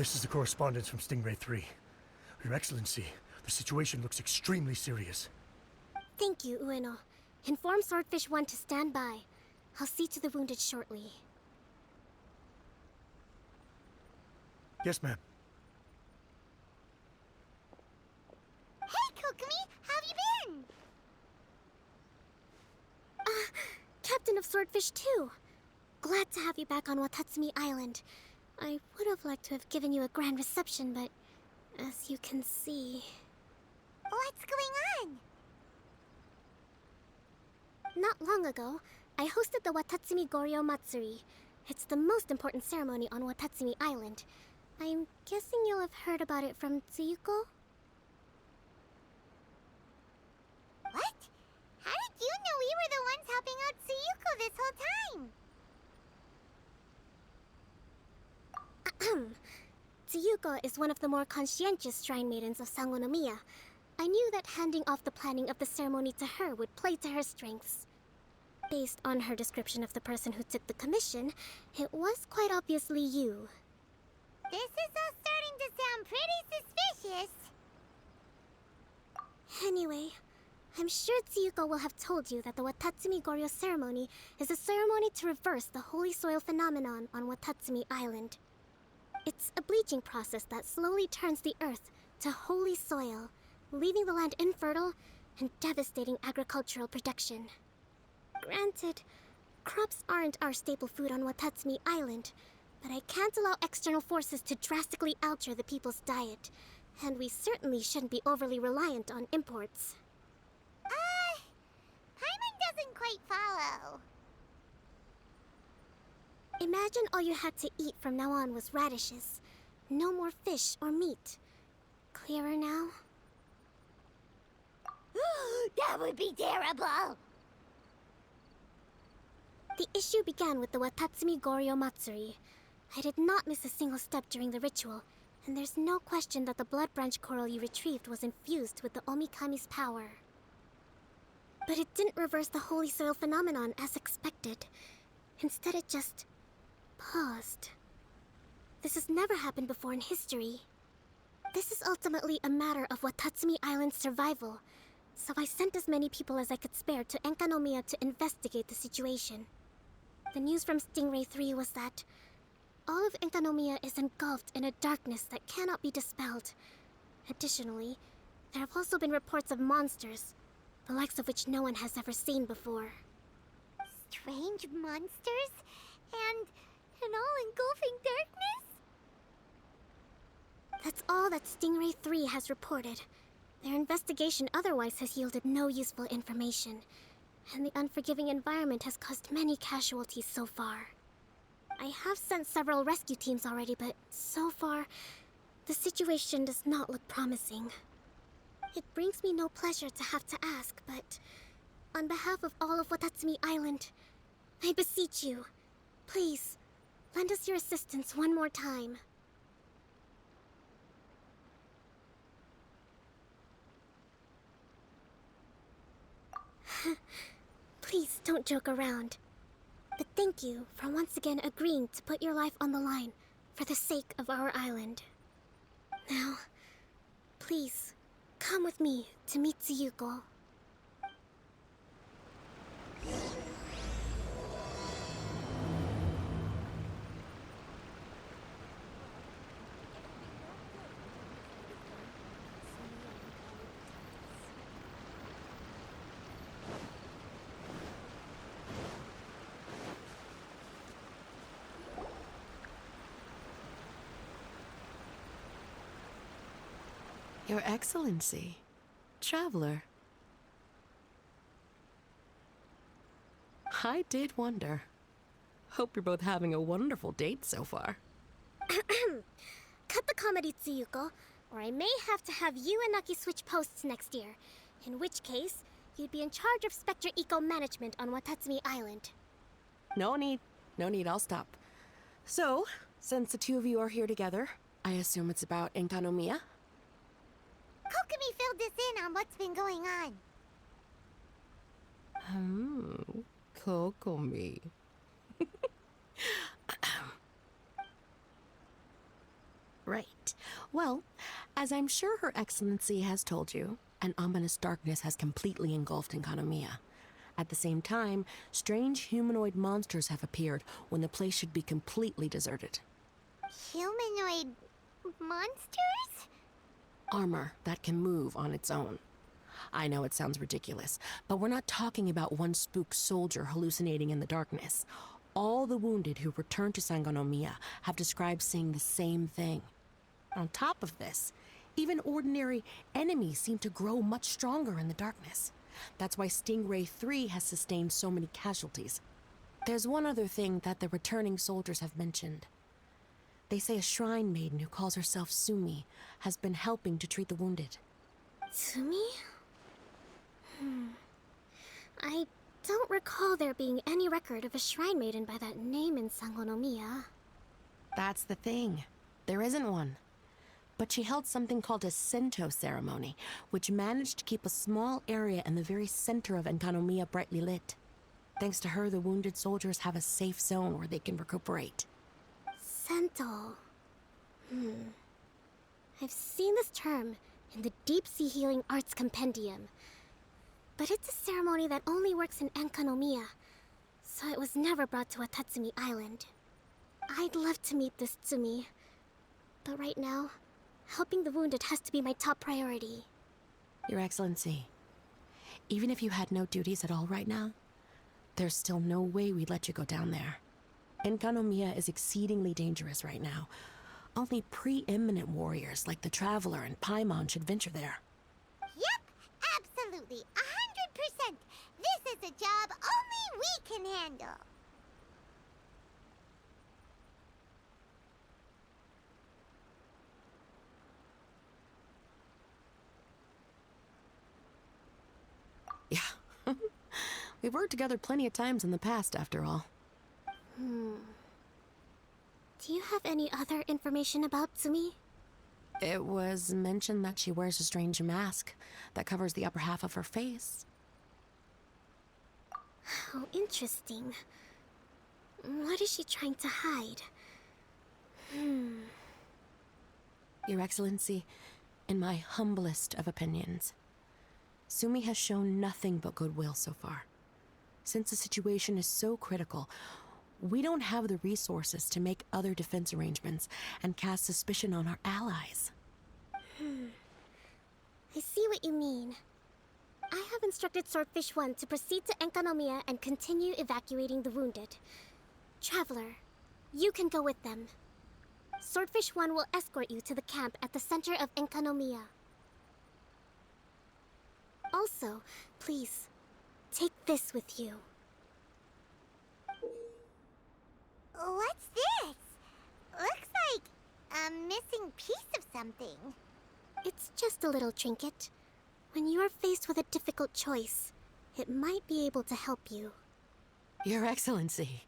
This is the correspondence from Stingray 3. Your Excellency, the situation looks extremely serious. Thank you, Ueno. Inform Swordfish 1 to stand by. I'll see to the wounded shortly. Yes, ma'am. Hey, Kokomi! How have you been? Captain of Swordfish 2. Glad to have you back on Watatsumi Island. I would have liked to have given you a grand reception, but as you can see... What's going on? Not long ago, I hosted the Watatsumi Goryo Matsuri. It's the most important ceremony on Watatsumi Island. I'm guessing you'll have heard about it from Tsuyuko? What? How did you know we were the ones helping out Tsuyuko this whole time? Tsuyuko is one of the more conscientious shrine maidens of Sangonomiya. I knew that handing off the planning of the ceremony to her would play to her strengths. Based on her description of the person who took the commission, it was quite obviously you. This is all starting to sound pretty suspicious. Anyway, I'm sure Tsuyuko will have told you that the Watatsumi Goryo ceremony is a ceremony to reverse the holy soil phenomenon on Watatsumi Island. It's a bleaching process that slowly turns the earth to holy soil, leaving the land infertile and devastating agricultural production. Granted, crops aren't our staple food on Watatsumi Island, but I can't allow external forces to drastically alter the people's diet, and we certainly shouldn't be overly reliant on imports. Paimon doesn't quite follow. Imagine all you had to eat from now on was radishes. No more fish or meat. Clearer now? That would be terrible! The issue began with the Watatsumi Goryo Matsuri. I did not miss a single step during the ritual, and there's no question that the blood branch coral you retrieved was infused with the Omikami's power. But it didn't reverse the holy soil phenomenon as expected. Instead, it just paused. This has never happened before in history. This is ultimately a matter of Watatsumi Island's survival, so I sent as many people as I could spare to Enkanomiya to investigate the situation. The news from Stingray 3 was that all of Enkanomiya is engulfed in a darkness that cannot be dispelled. Additionally, there have also been reports of monsters, the likes of which no one has ever seen before. Strange monsters? And an all-engulfing darkness? That's all that Stingray 3 has reported. Their investigation otherwise has yielded no useful information, and the unforgiving environment has caused many casualties so far. I have sent several rescue teams already, but so far, the situation does not look promising. It brings me no pleasure to have to ask, but on behalf of all of Watatsumi Island, I beseech you, please, lend us your assistance one more time. Please don't joke around. But thank you for once again agreeing to put your life on the line for the sake of our island. Now, please, come with me to meet Tsuyuko. Your Excellency, traveler. I did wonder. Hope you're both having a wonderful date so far. Cut the comedy, Tsuyuko, or I may have to have you and Naki switch posts next year. In which case, you'd be in charge of Spectre Eco Management on Watatsumi Island. No need, I'll stop. So, since the two of you are here together, I assume it's about Enkanomiya? Kokomi filled us in on what's been going on. Kokomi. Right. Well, as I'm sure Her Excellency has told you, an ominous darkness has completely engulfed Enkanomiya. At the same time, strange humanoid monsters have appeared when the place should be completely deserted. Humanoid monsters? Armor that can move on its own. I know it sounds ridiculous, but we're not talking about one spook soldier hallucinating in the darkness. All the wounded who returned to Sangonomiya have described seeing the same thing. On top of this, even ordinary enemies seem to grow much stronger in the darkness. That's why Stingray 3 has sustained so many casualties. There's one other thing that the returning soldiers have mentioned. They say a shrine maiden who calls herself Sumi has been helping to treat the wounded. Tsumi? I don't recall there being any record of a shrine maiden by that name in Sangonomiya. That's the thing. There isn't one. But she held something called a Sento ceremony, which managed to keep a small area in the very center of Enkanomiya brightly lit. Thanks to her, the wounded soldiers have a safe zone where they can recuperate. Sento. I've seen this term in the Deep Sea Healing Arts Compendium. But it's a ceremony that only works in Enkanomiya, so it was never brought to Watatsumi Island. I'd love to meet this Tsumi, but right now, helping the wounded has to be my top priority. Your Excellency, even if you had no duties at all right now, there's still no way we'd let you go down there. Enkanomiya is exceedingly dangerous right now. Only preeminent warriors like the Traveler and Paimon should venture there. Yep, absolutely, 100%. This is a job only we can handle. Yeah. We've worked together plenty of times in the past, after all. Do you have any other information about Tsumi? It was mentioned that she wears a strange mask that covers the upper half of her face. How interesting. What is she trying to hide? Your Excellency, in my humblest of opinions, Sumi has shown nothing but goodwill so far. Since the situation is so critical, we don't have the resources to make other defense arrangements and cast suspicion on our allies. I see what you mean. I have instructed Swordfish 1 to proceed to Enkanomiya and continue evacuating the wounded. Traveler, you can go with them. Swordfish 1 will escort you to the camp at the center of Enkanomiya. Also, please, take this with you. What's this? Looks like a missing piece of something. It's just a little trinket. When you are faced with a difficult choice, it might be able to help you. Your Excellency.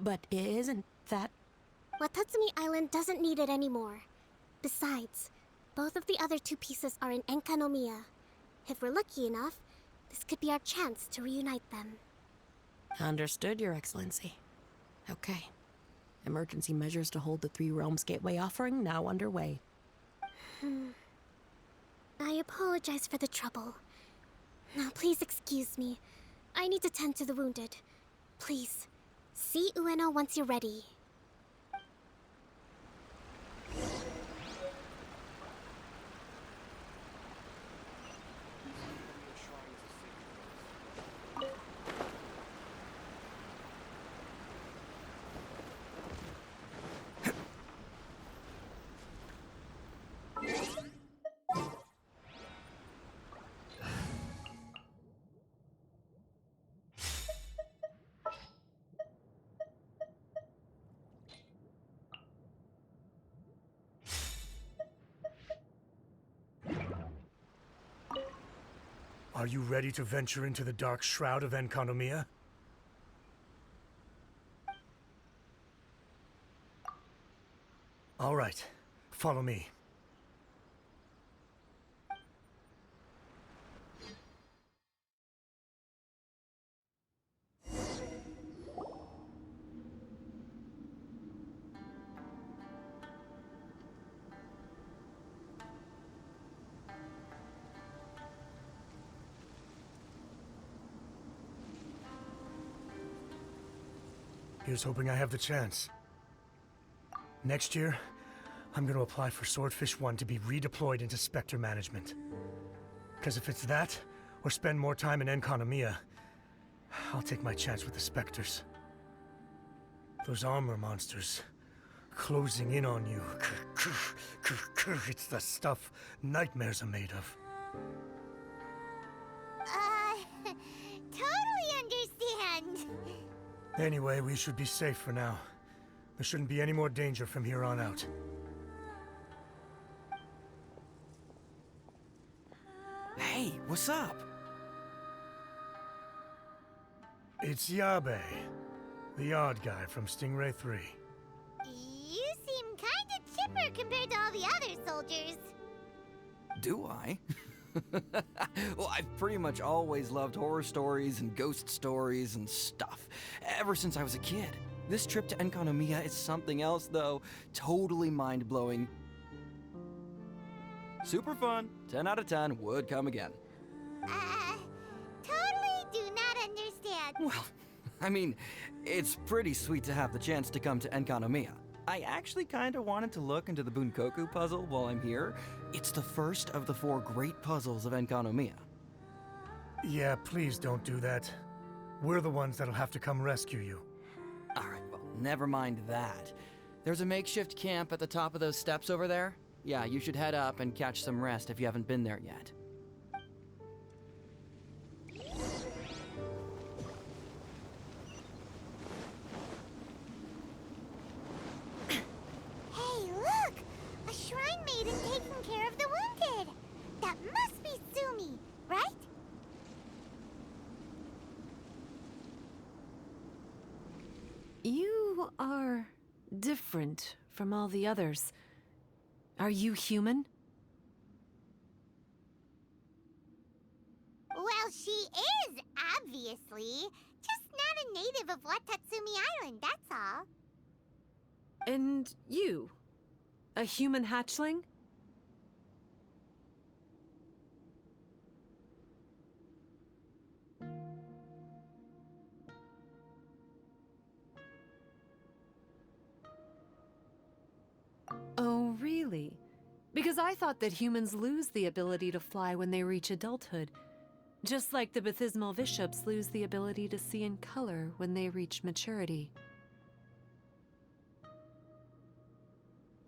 But isn't that... Watatsumi Island doesn't need it anymore. Besides, both of the other two pieces are in Enkanomiya. If we're lucky enough, this could be our chance to reunite them. Understood, Your Excellency. Okay. Emergency measures to hold the Three Realms Gateway offering now underway. I apologize for the trouble. Now please excuse me. I need to tend to the wounded. Please, see Ueno once you're ready. Are you ready to venture into the dark shroud of Enkanomiya? All right, follow me. Here's hoping I have the chance. Next year, I'm gonna apply for Swordfish 1 to be redeployed into Spectre management. Because if it's that, or spend more time in Enconomia, I'll take my chance with the Spectres. Those armor monsters, closing in on you. It's the stuff nightmares are made of. Totally understand. Anyway, we should be safe for now. There shouldn't be any more danger from here on out. Hey, what's up? It's Yabe, the odd guy from Stingray 3. You seem kinda chipper compared to all the other soldiers. Do I? Well, I've pretty much always loved horror stories and ghost stories and stuff, ever since I was a kid. This trip to Enconomia is something else, though. Totally mind-blowing. Super fun. 10 out of 10 would come again. Totally do not understand. Well, I mean, it's pretty sweet to have the chance to come to Enconomia. I actually kind of wanted to look into the Bunkoku puzzle while I'm here. It's the first of the 4 great puzzles of Enconomia. Yeah, please don't do that. We're the ones that'll have to come rescue you. Alright, well, never mind that. There's a makeshift camp at the top of those steps over there. Yeah, you should head up and catch some rest if you haven't been there yet. Hey, look! A shrine maiden taking care of the wounded. That must be Sumi, right? You are different from all the others. Are you human? Well, she is, obviously. Just not a native of Watatsumi Island, that's all. And you? A human hatchling? Oh, really? Because I thought that humans lose the ability to fly when they reach adulthood. Just like the Bathysmal Bishops lose the ability to see in color when they reach maturity.